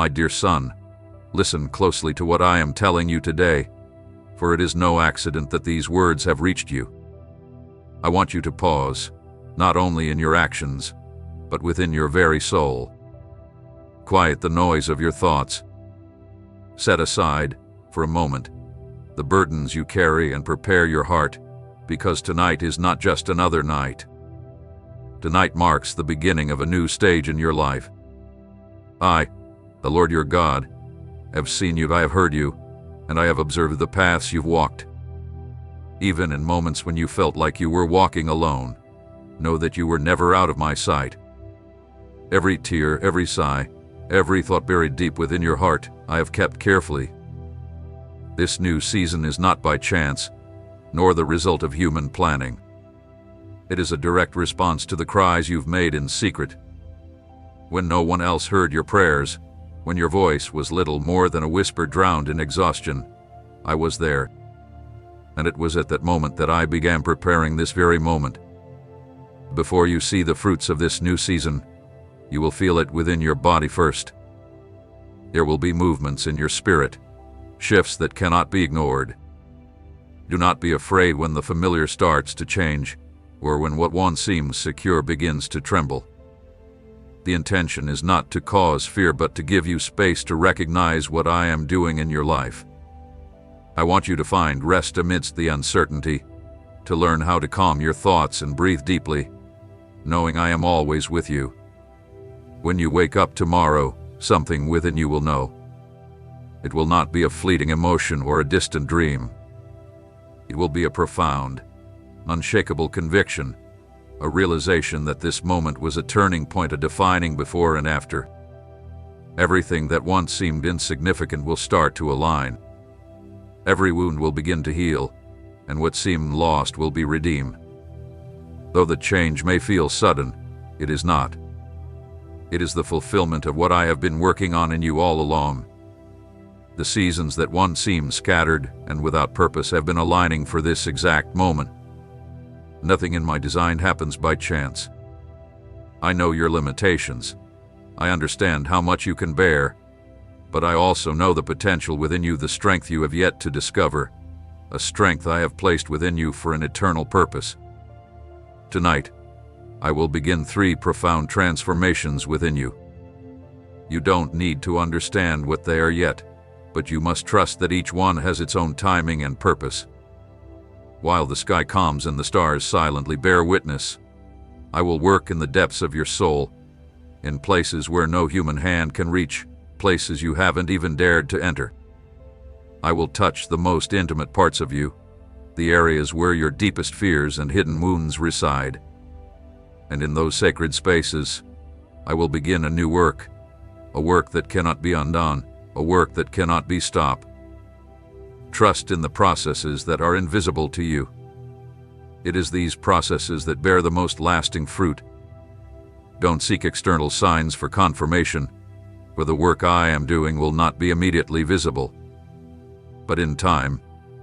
My dear son, listen closely to what I am telling you today, for it is no accident that these words have reached you. I want you to pause, not only in your actions, but within your very soul. Quiet the noise of your thoughts. Set aside, for a moment, the burdens you carry and prepare your heart, because tonight is not just another night. Tonight marks the beginning of a new stage in your life. I, the Lord your God, have seen you, I have heard you, and I have observed the paths you've walked. Even in moments when you felt like you were walking alone, know that you were never out of my sight. Every tear, every sigh, every thought buried deep within your heart, I have kept carefully. This new season is not by chance, nor the result of human planning. It is a direct response to the cries you've made in secret. When no one else heard your prayers, when your voice was little more than a whisper drowned in exhaustion, I was there. And it was at that moment that I began preparing this very moment. Before you see the fruits of this new season, you will feel it within your body first. There will be movements in your spirit, shifts that cannot be ignored. Do not be afraid when the familiar starts to change, or when what once seems secure begins to tremble. The intention is not to cause fear, but to give you space to recognize what I am doing in your life. I want you to find rest amidst the uncertainty, to learn how to calm your thoughts and breathe deeply, knowing I am always with you. When you wake up tomorrow, something within you will know. It will not be a fleeting emotion or a distant dream. It will be a profound, unshakable conviction, a realization that this moment was a turning point, a defining before and after. Everything that once seemed insignificant will start to align. Every wound will begin to heal, and what seemed lost will be redeemed. Though the change may feel sudden, it is not. It is the fulfillment of what I have been working on in you all along. The seasons that once seemed scattered and without purpose have been aligning for this exact moment. Nothing in my design happens by chance. I know your limitations. I understand how much you can bear, but I also know the potential within you, the strength you have yet to discover, a strength I have placed within you for an eternal purpose. Tonight, I will begin 3 profound transformations within you. You don't need to understand what they are yet, but you must trust that each one has its own timing and purpose. While the sky calms and the stars silently bear witness, I will work in the depths of your soul, in places where no human hand can reach, places you haven't even dared to enter. I will touch the most intimate parts of you, the areas where your deepest fears and hidden wounds reside. And in those sacred spaces, I will begin a new work, a work that cannot be undone, a work that cannot be stopped. Trust in the processes that are invisible to you. It is these processes that bear the most lasting fruit. Don't seek external signs for confirmation, for the work I am doing will not be immediately visible. But in time,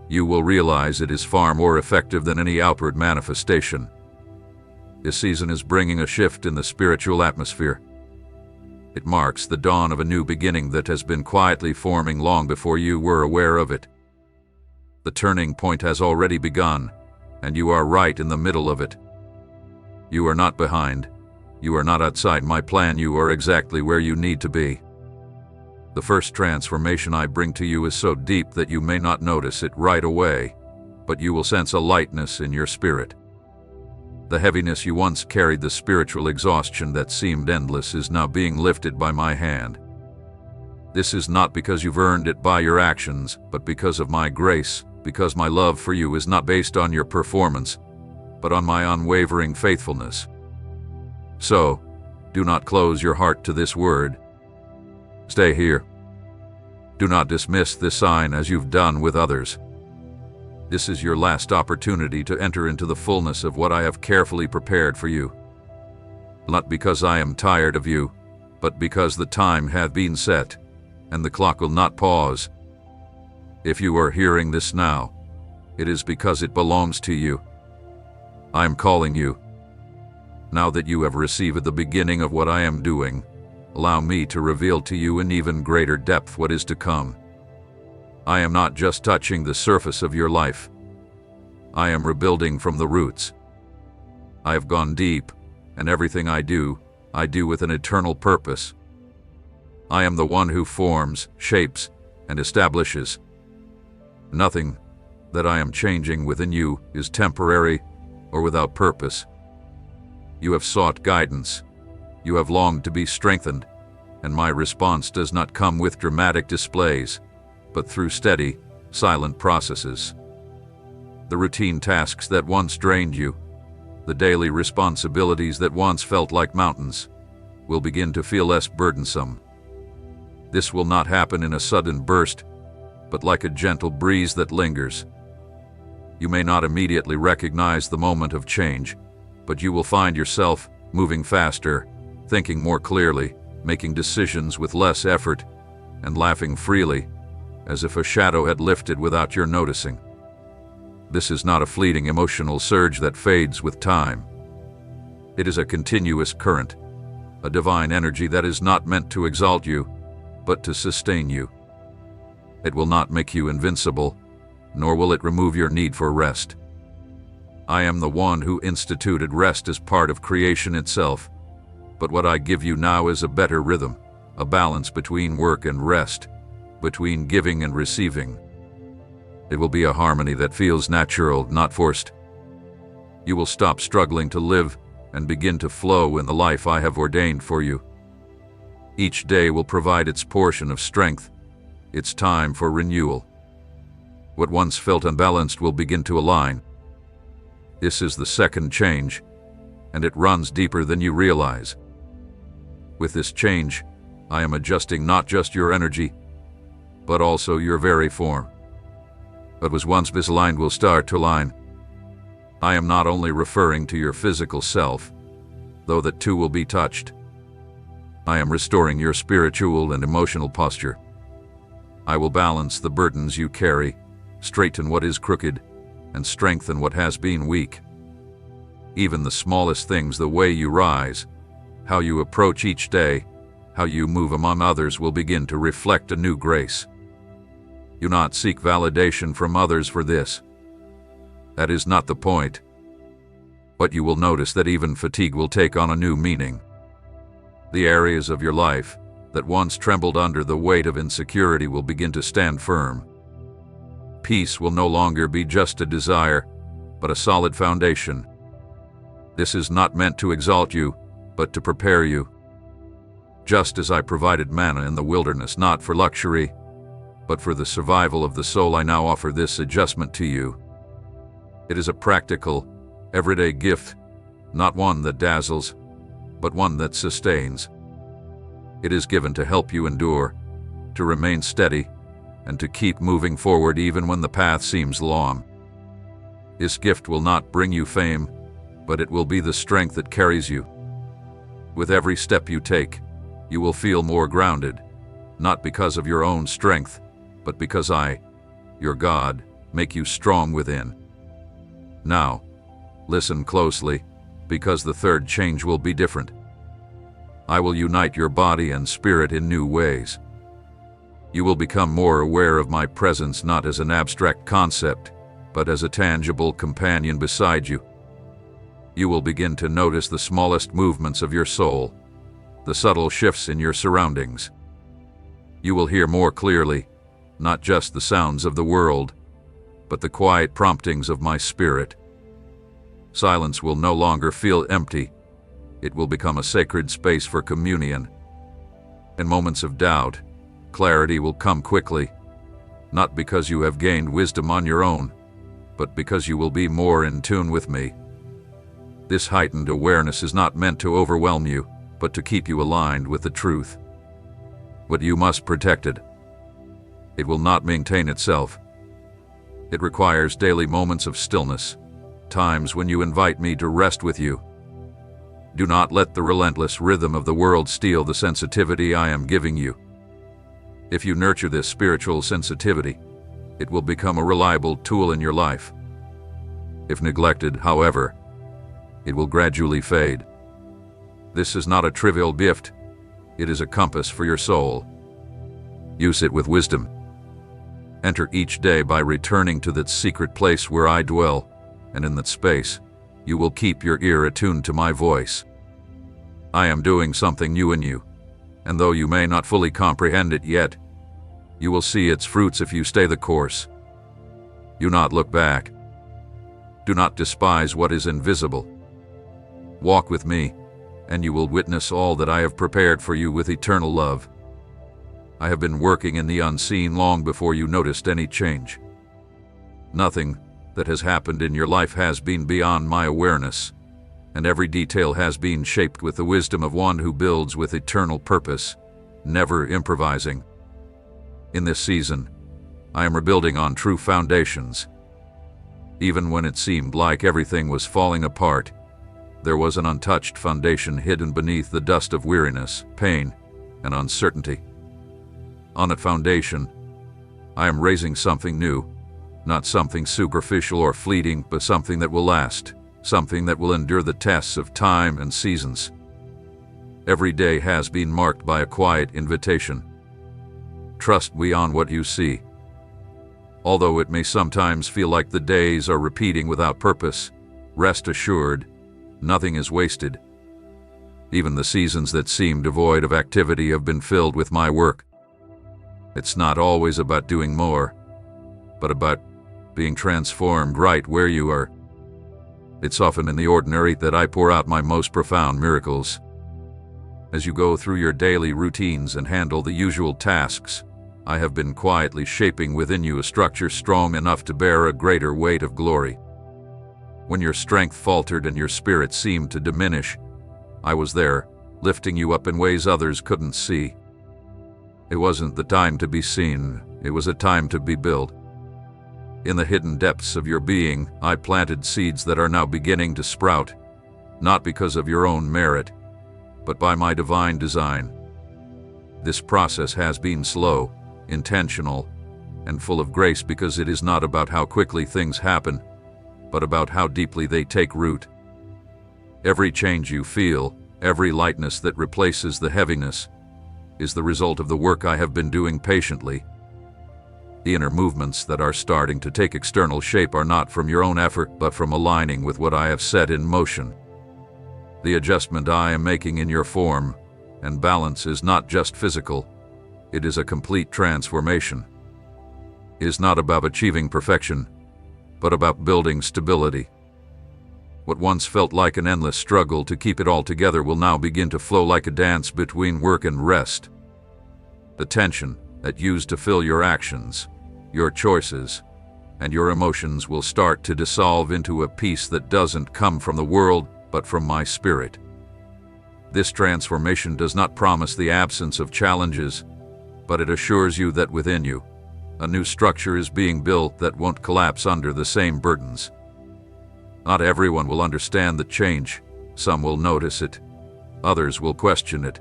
you will realize it is far more effective than any outward manifestation. This season is bringing a shift in the spiritual atmosphere. It marks the dawn of a new beginning that has been quietly forming long before you were aware of it. The turning point has already begun, and you are right in the middle of it. You are not behind. You are not outside my plan. You are exactly where you need to be. The first transformation I bring to you is so deep that you may not notice it right away, but you will sense a lightness in your spirit. The heaviness you once carried, the spiritual exhaustion that seemed endless, is now being lifted by my hand. This is not because you've earned it by your actions, but because of my grace, because my love for you is not based on your performance, but on my unwavering faithfulness. So, do not close your heart to this word. Stay here. Do not dismiss this sign as you've done with others. This is your last opportunity to enter into the fullness of what I have carefully prepared for you. Not because I am tired of you, but because the time hath been set, and the clock will not pause. If you are hearing this now, it is because it belongs to you. I am calling you. Now that you have received the beginning of what I am doing, allow me to reveal to you in even greater depth what is to come. I am not just touching the surface of your life. I am rebuilding from the roots. I have gone deep, and everything I do with an eternal purpose. I am the one who forms, shapes, and establishes. Nothing that I am changing within you is temporary or without purpose. You have sought guidance. You have longed to be strengthened, and my response does not come with dramatic displays, but through steady, silent processes. The routine tasks that once drained you, the daily responsibilities that once felt like mountains, will begin to feel less burdensome. This will not happen in a sudden burst, but like a gentle breeze that lingers. You may not immediately recognize the moment of change, but you will find yourself moving faster, thinking more clearly, making decisions with less effort, and laughing freely, as if a shadow had lifted without your noticing. This is not a fleeting emotional surge that fades with time. It is a continuous current, a divine energy that is not meant to exalt you, but to sustain you. It will not make you invincible, nor will it remove your need for rest. I am the one who instituted rest as part of creation itself, but what I give you now is a better rhythm, a balance between work and rest, between giving and receiving. It will be a harmony that feels natural, not forced. You will stop struggling to live and begin to flow in the life I have ordained for you. Each day will provide its portion of strength. It's time for renewal. What once felt unbalanced will begin to align. This is the second change, and it runs deeper than you realize. With this change, I am adjusting not just your energy, but also your very form. What was once misaligned will start to align. I am not only referring to your physical self, though that too will be touched. I am restoring your spiritual and emotional posture. I will balance the burdens you carry, straighten what is crooked, and strengthen what has been weak. Even the smallest things, the way you rise, how you approach each day, how you move among others, will begin to reflect a new grace. Do not seek validation from others for this. That is not the point. But you will notice that even fatigue will take on a new meaning. The areas of your life that once trembled under the weight of insecurity will begin to stand firm. Peace will no longer be just a desire, but a solid foundation. This is not meant to exalt you, but to prepare you. Just as I provided manna in the wilderness, not for luxury, but for the survival of the soul, I now offer this adjustment to you. It is a practical, everyday gift, not one that dazzles, but one that sustains. It is given to help you endure, to remain steady, and to keep moving forward even when the path seems long. This gift will not bring you fame, but it will be the strength that carries you. With every step you take, you will feel more grounded, not because of your own strength, but because I, your God, make you strong within. Now, listen closely, because the third change will be different. I will unite your body and spirit in new ways. You will become more aware of my presence, not as an abstract concept, but as a tangible companion beside you. You will begin to notice the smallest movements of your soul, the subtle shifts in your surroundings. You will hear more clearly, not just the sounds of the world, but the quiet promptings of my spirit. Silence will no longer feel empty. It will become a sacred space for communion. In moments of doubt, clarity will come quickly, not because you have gained wisdom on your own, but because you will be more in tune with me. This heightened awareness is not meant to overwhelm you, but to keep you aligned with the truth. But you must protect it. It will not maintain itself. It requires daily moments of stillness, times when you invite me to rest with you. Do not let the relentless rhythm of the world steal the sensitivity I am giving you. If you nurture this spiritual sensitivity, it will become a reliable tool in your life. If neglected, however, it will gradually fade. This is not a trivial gift. It is a compass for your soul. Use it with wisdom. Enter each day by returning to that secret place where I dwell, and in that space, you will keep your ear attuned to my voice. I am doing something new in you, and though you may not fully comprehend it yet, you will see its fruits if you stay the course. Do not look back. Do not despise what is invisible. Walk with me, and you will witness all that I have prepared for you with eternal love. I have been working in the unseen long before you noticed any change. Nothing that has happened in your life has been beyond my awareness, and every detail has been shaped with the wisdom of one who builds with eternal purpose, never improvising. In this season, I am rebuilding on true foundations. Even when it seemed like everything was falling apart, there was an untouched foundation hidden beneath the dust of weariness, pain, and uncertainty. On that foundation, I am raising something new, not something superficial or fleeting, but something that will last, something that will endure the tests of time and seasons. Every day has been marked by a quiet invitation. Trust beyond what you see. Although it may sometimes feel like the days are repeating without purpose, rest assured, nothing is wasted. Even the seasons that seem devoid of activity have been filled with my work. It's not always about doing more, but about being transformed right where you are. It's often in the ordinary that I pour out my most profound miracles. As you go through your daily routines and handle the usual tasks, I have been quietly shaping within you a structure strong enough to bear a greater weight of glory. When your strength faltered and your spirit seemed to diminish, I was there, lifting you up in ways others couldn't see. It wasn't the time to be seen, it was a time to be built. In the hidden depths of your being, I planted seeds that are now beginning to sprout, not because of your own merit, but by my divine design. This process has been slow, intentional, and full of grace because it is not about how quickly things happen, but about how deeply they take root. Every change you feel, every lightness that replaces the heaviness, is the result of the work I have been doing patiently. The inner movements that are starting to take external shape are not from your own effort, but from aligning with what I have set in motion. The adjustment I am making in your form and balance is not just physical, it is a complete transformation. It is not about achieving perfection, but about building stability. What once felt like an endless struggle to keep it all together will now begin to flow like a dance between work and rest. The tension that used to fill your actions, your choices, and your emotions will start to dissolve into a peace that doesn't come from the world, but from my spirit. This transformation does not promise the absence of challenges, but it assures you that within you, a new structure is being built that won't collapse under the same burdens. Not everyone will understand the change. Some will notice it. Others will question it.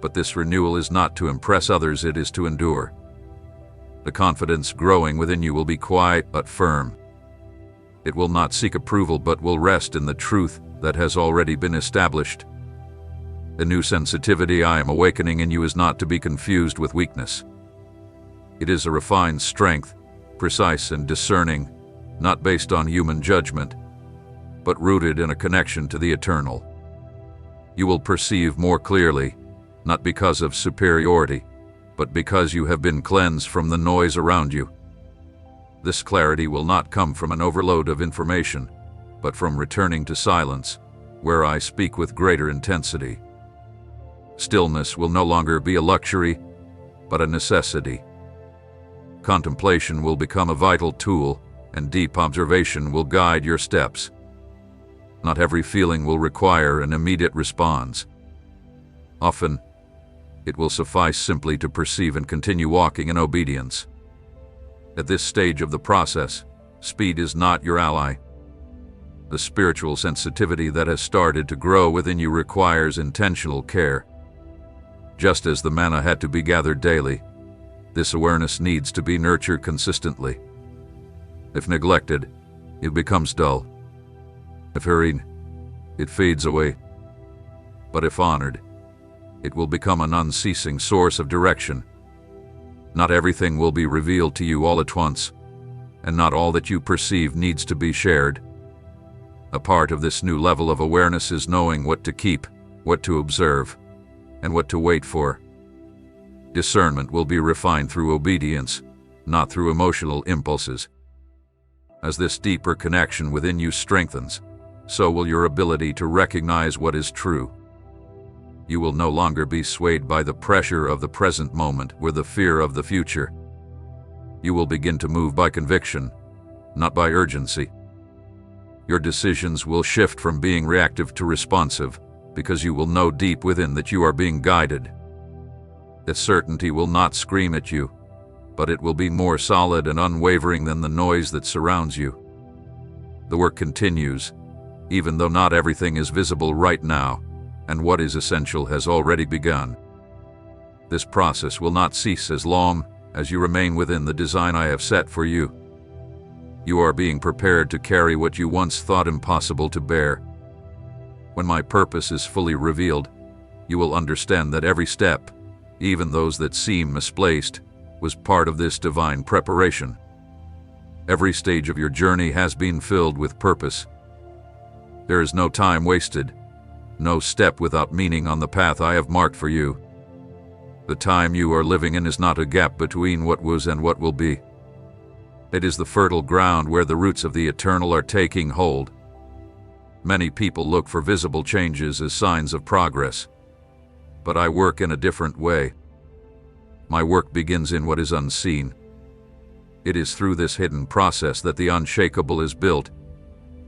But this renewal is not to impress others, it is to endure. The confidence growing within you will be quiet but firm. It will not seek approval but will rest in the truth that has already been established. The new sensitivity I am awakening in you is not to be confused with weakness. It is a refined strength, precise and discerning, not based on human judgment, but rooted in a connection to the eternal. You will perceive more clearly, not because of superiority, but because you have been cleansed from the noise around you. This clarity will not come from an overload of information, but from returning to silence, where I speak with greater intensity. Stillness will no longer be a luxury, but a necessity. Contemplation will become a vital tool, and deep observation will guide your steps. Not every feeling will require an immediate response. Often, it will suffice simply to perceive and continue walking in obedience. At this stage of the process, speed is not your ally. The spiritual sensitivity that has started to grow within you requires intentional care. Just as the manna had to be gathered daily, this awareness needs to be nurtured consistently. If neglected, it becomes dull. If hurried, it fades away. But if honored, it will become an unceasing source of direction. Not everything will be revealed to you all at once, and not all that you perceive needs to be shared. A part of this new level of awareness is knowing what to keep, what to observe, and what to wait for. Discernment will be refined through obedience, not through emotional impulses. As this deeper connection within you strengthens, so will your ability to recognize what is true. You will no longer be swayed by the pressure of the present moment or the fear of the future. You will begin to move by conviction, not by urgency. Your decisions will shift from being reactive to responsive, because you will know deep within that you are being guided. That certainty will not scream at you, but it will be more solid and unwavering than the noise that surrounds you. The work continues, even though not everything is visible right now, and what is essential has already begun. This process will not cease as long as you remain within the design I have set for you. You are being prepared to carry what you once thought impossible to bear. When my purpose is fully revealed, you will understand that every step, even those that seem misplaced, was part of this divine preparation. Every stage of your journey has been filled with purpose. There is no time wasted, no step without meaning on the path I have marked for you. The time you are living in is not a gap between what was and what will be. It is the fertile ground where the roots of the eternal are taking hold. Many people look for visible changes as signs of progress, but I work in a different way. My work begins in what is unseen. It is through this hidden process that the unshakable is built,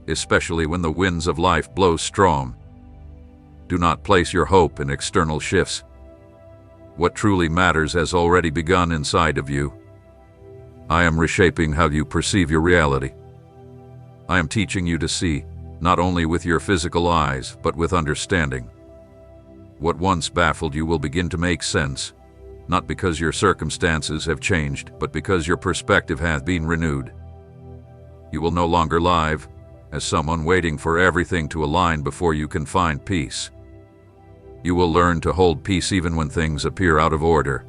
especially when the winds of life blow strong. Do not place your hope in external shifts. What truly matters has already begun inside of you. I am reshaping how you perceive your reality. I am teaching you to see, not only with your physical eyes, but with understanding. What once baffled you will begin to make sense, not because your circumstances have changed, but because your perspective hath been renewed. You will no longer live as someone waiting for everything to align before you can find peace. You will learn to hold peace even when things appear out of order.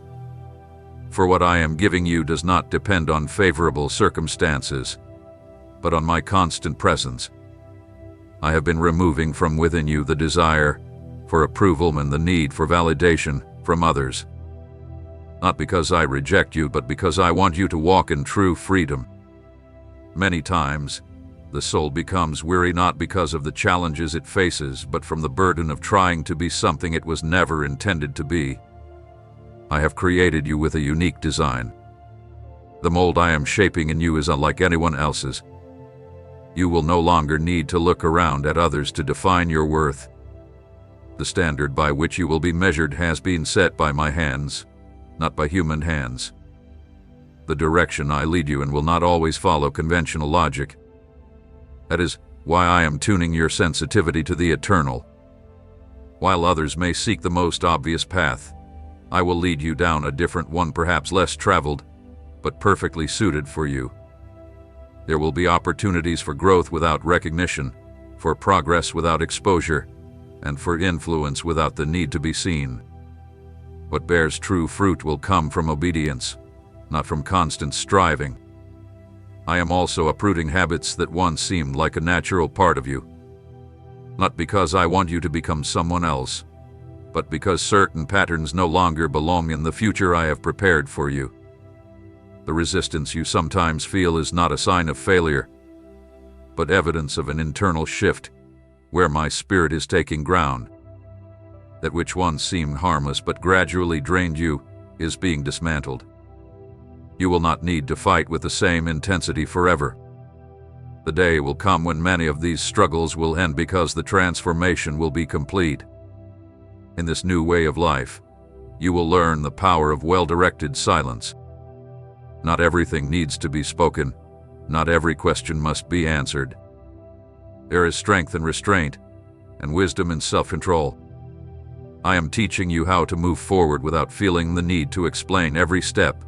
For what I am giving you does not depend on favorable circumstances, but on my constant presence. I have been removing from within you the desire for approval and the need for validation from others. Not because I reject you, but because I want you to walk in true freedom. Many times, the soul becomes weary not because of the challenges it faces, but from the burden of trying to be something it was never intended to be. I have created you with a unique design. The mold I am shaping in you is unlike anyone else's. You will no longer need to look around at others to define your worth. The standard by which you will be measured has been set by my hands, not by human hands. The direction I lead you in will not always follow conventional logic. That is why I am tuning your sensitivity to the eternal. While others may seek the most obvious path, I will lead you down a different one, perhaps less traveled, but perfectly suited for you. There will be opportunities for growth without recognition, for progress without exposure, and for influence without the need to be seen. What bears true fruit will come from obedience, not from constant striving. I am also uprooting habits that once seemed like a natural part of you. Not because I want you to become someone else, but because certain patterns no longer belong in the future I have prepared for you. The resistance you sometimes feel is not a sign of failure, but evidence of an internal shift, where my spirit is taking ground. That which once seemed harmless but gradually drained you is being dismantled. You will not need to fight with the same intensity forever. The day will come when many of these struggles will end because the transformation will be complete. In this new way of life, you will learn the power of well-directed silence. Not everything needs to be spoken. Not every question must be answered. There is strength in restraint, and wisdom in self-control. I am teaching you how to move forward without feeling the need to explain every step,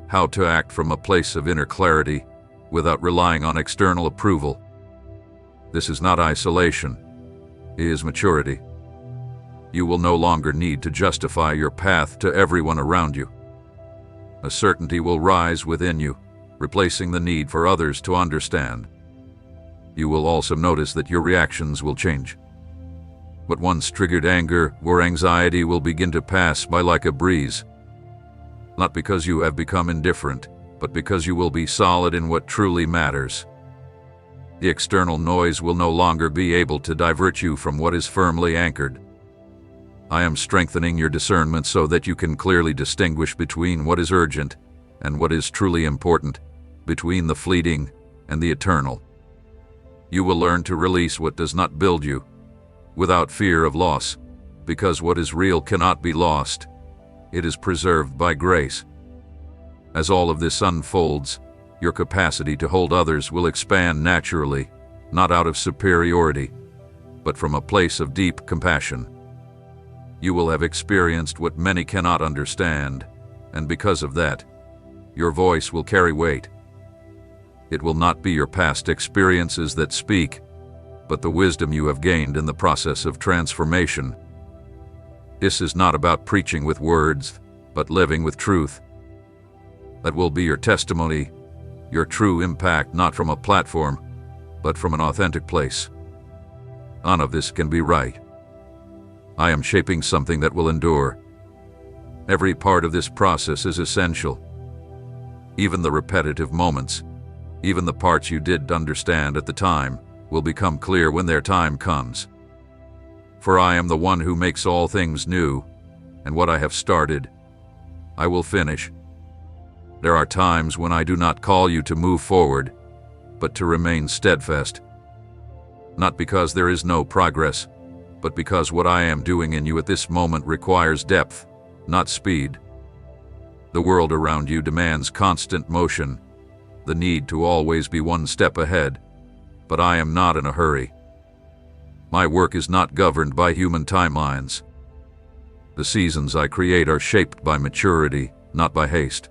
how to act from a place of inner clarity without relying on external approval. This is not isolation, it is maturity. You will no longer need to justify your path to everyone around you. A certainty will rise within you, replacing the need for others to understand. You will also notice that your reactions will change. What once triggered anger or anxiety will begin to pass by like a breeze. Not because you have become indifferent, but because you will be solid in what truly matters. The external noise will no longer be able to divert you from what is firmly anchored. I am strengthening your discernment so that you can clearly distinguish between what is urgent and what is truly important, between the fleeting and the eternal. You will learn to release what does not build you, without fear of loss, because what is real cannot be lost. It is preserved by grace. As all of this unfolds, your capacity to hold others will expand naturally, not out of superiority, but from a place of deep compassion. You will have experienced what many cannot understand, and because of that, your voice will carry weight. It will not be your past experiences that speak, but the wisdom you have gained in the process of transformation. This is not about preaching with words, but living with truth. That will be your testimony, your true impact, not from a platform, but from an authentic place. None of this can be right. I am shaping something that will endure. Every part of this process is essential. Even the repetitive moments, even the parts you didn't understand at the time, will become clear when their time comes. For I am the one who makes all things new, and what I have started, I will finish. There are times when I do not call you to move forward, but to remain steadfast. Not because there is no progress, but because what I am doing in you at this moment requires depth, not speed. The world around you demands constant motion, the need to always be one step ahead, but I am not in a hurry. My work is not governed by human timelines. The seasons I create are shaped by maturity, not by haste.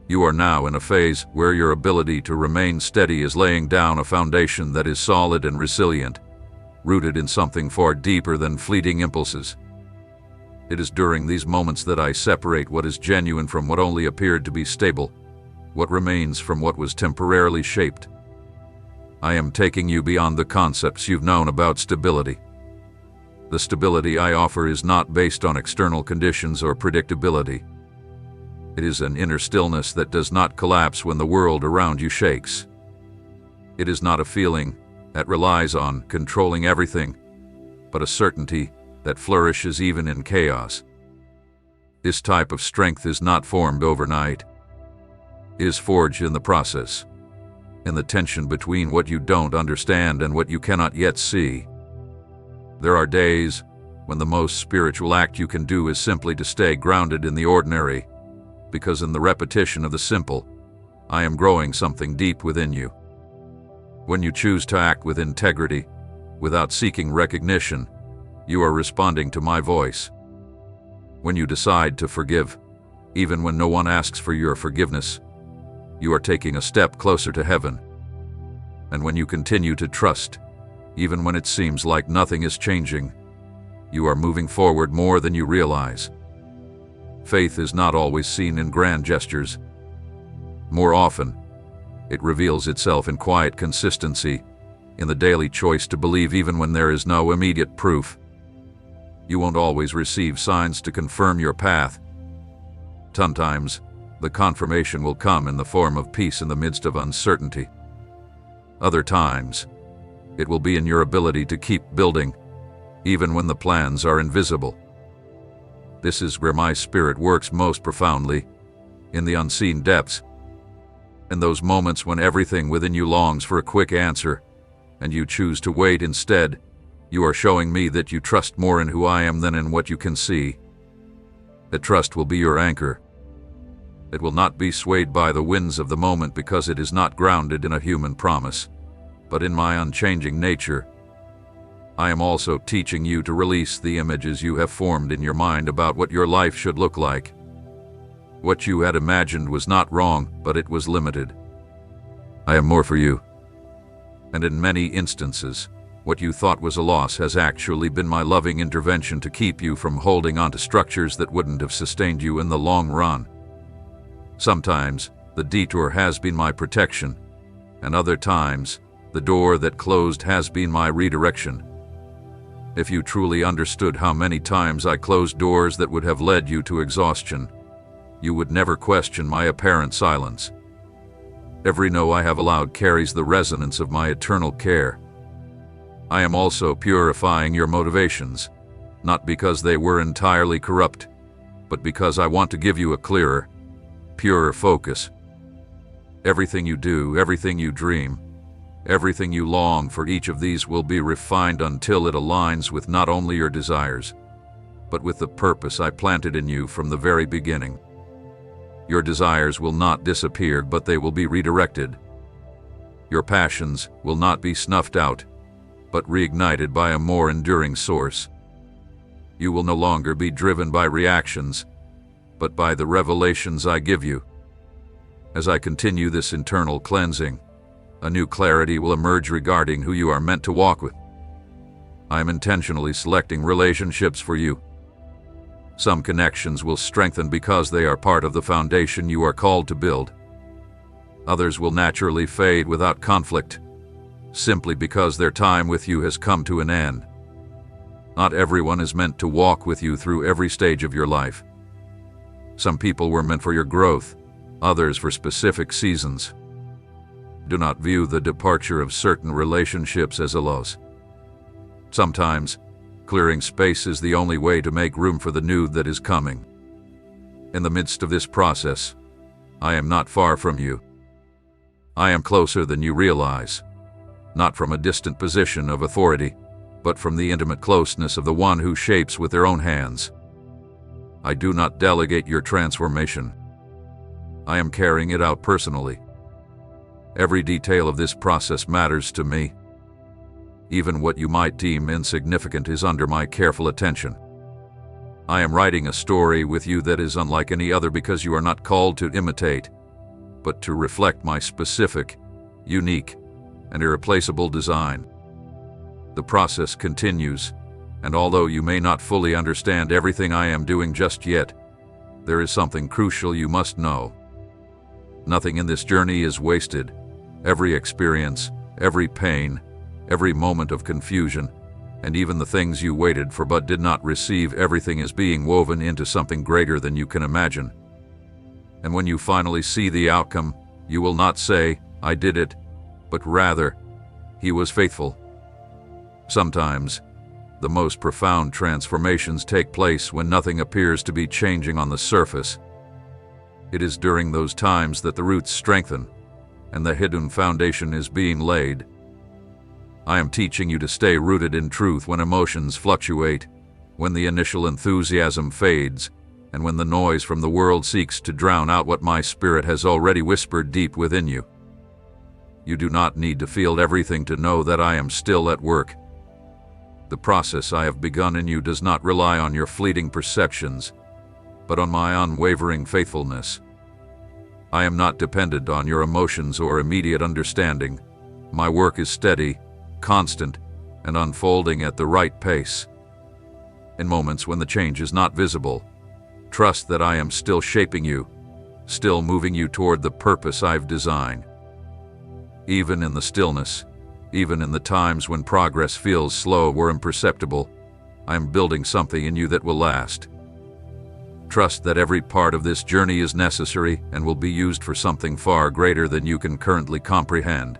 You are now in a phase where your ability to remain steady is laying down a foundation that is solid and resilient, rooted in something far deeper than fleeting impulses. It is during these moments that I separate what is genuine from what only appeared to be stable, what remains from what was temporarily shaped. I am taking you beyond the concepts you've known about stability. The stability I offer is not based on external conditions or predictability. It is an inner stillness that does not collapse when the world around you shakes. It is not a feeling that relies on controlling everything, but a certainty that flourishes even in chaos. This type of strength is not formed overnight. It is forged in the process, in the tension between what you don't understand and what you cannot yet see. There are days when the most spiritual act you can do is simply to stay grounded in the ordinary, because in the repetition of the simple, I am growing something deep within you. When you choose to act with integrity, without seeking recognition, you are responding to my voice. When you decide to forgive, even when no one asks for your forgiveness, you are taking a step closer to heaven. And when you continue to trust, even when it seems like nothing is changing, you are moving forward more than you realize. Faith is not always seen in grand gestures. More often, it reveals itself in quiet consistency, in the daily choice to believe even when there is no immediate proof. You won't always receive signs to confirm your path. Sometimes, the confirmation will come in the form of peace in the midst of uncertainty. Other times, it will be in your ability to keep building, even when the plans are invisible. This is where my spirit works most profoundly, in the unseen depths. In those moments when everything within you longs for a quick answer, and you choose to wait instead, you are showing me that you trust more in who I am than in what you can see. That trust will be your anchor. It will not be swayed by the winds of the moment because it is not grounded in a human promise, but in my unchanging nature. I am also teaching you to release the images you have formed in your mind about what your life should look like. What you had imagined was not wrong, but it was limited. I have more for you. And in many instances, What you thought was a loss has actually been my loving intervention to keep you from holding on to structures that wouldn't have sustained you in the long run. Sometimes, the detour has been my protection, and other times, the door that closed has been my redirection. If you truly understood how many times I closed doors that would have led you to exhaustion, you would never question my apparent silence. Every no I have allowed carries the resonance of my eternal care. I am also purifying your motivations, not because they were entirely corrupt, but because I want to give you a clearer, purer focus. Everything you do, everything you dream, everything you long for, each of these will be refined until it aligns with not only your desires, but with the purpose I planted in you from the very beginning. Your desires will not disappear, but they will be redirected. Your passions will not be snuffed out, but reignited by a more enduring source. You will no longer be driven by reactions, but by the revelations I give you. As I continue this internal cleansing, a new clarity will emerge regarding who you are meant to walk with. I am intentionally selecting relationships for you. Some connections will strengthen because they are part of the foundation you are called to build. Others will naturally fade without conflict, simply because their time with you has come to an end. Not everyone is meant to walk with you through every stage of your life. Some people were meant for your growth, others for specific seasons. Do not view the departure of certain relationships as a loss. Sometimes, clearing space is the only way to make room for the new that is coming. In the midst of this process, I am not far from you. I am closer than you realize, not from a distant position of authority, but from the intimate closeness of the one who shapes with their own hands. I do not delegate your transformation. I am carrying it out personally. Every detail of this process matters to me. Even what you might deem insignificant is under my careful attention. I am writing a story with you that is unlike any other because you are not called to imitate, but to reflect my specific, unique, and irreplaceable design. The process continues, and although you may not fully understand everything I am doing just yet, there is something crucial you must know. Nothing in this journey is wasted. Every experience, every pain, every moment of confusion, and even the things you waited for but did not receive, everything is being woven into something greater than you can imagine. And when you finally see the outcome, you will not say, "I did it," but rather, "He was faithful." Sometimes, the most profound transformations take place when nothing appears to be changing on the surface. It is during those times that the roots strengthen, and the hidden foundation is being laid. I am teaching you to stay rooted in truth when emotions fluctuate, when the initial enthusiasm fades, and when the noise from the world seeks to drown out what my spirit has already whispered deep within you. You do not need to feel everything to know that I am still at work. The process I have begun in you does not rely on your fleeting perceptions, but on my unwavering faithfulness. I am not dependent on your emotions or immediate understanding. My work is steady, constant, and unfolding at the right pace. In moments when the change is not visible, trust that I am still shaping you, still moving you toward the purpose I've designed. Even in the stillness, even in the times when progress feels slow or imperceptible, I am building something in you that will last. Trust that every part of this journey is necessary and will be used for something far greater than you can currently comprehend.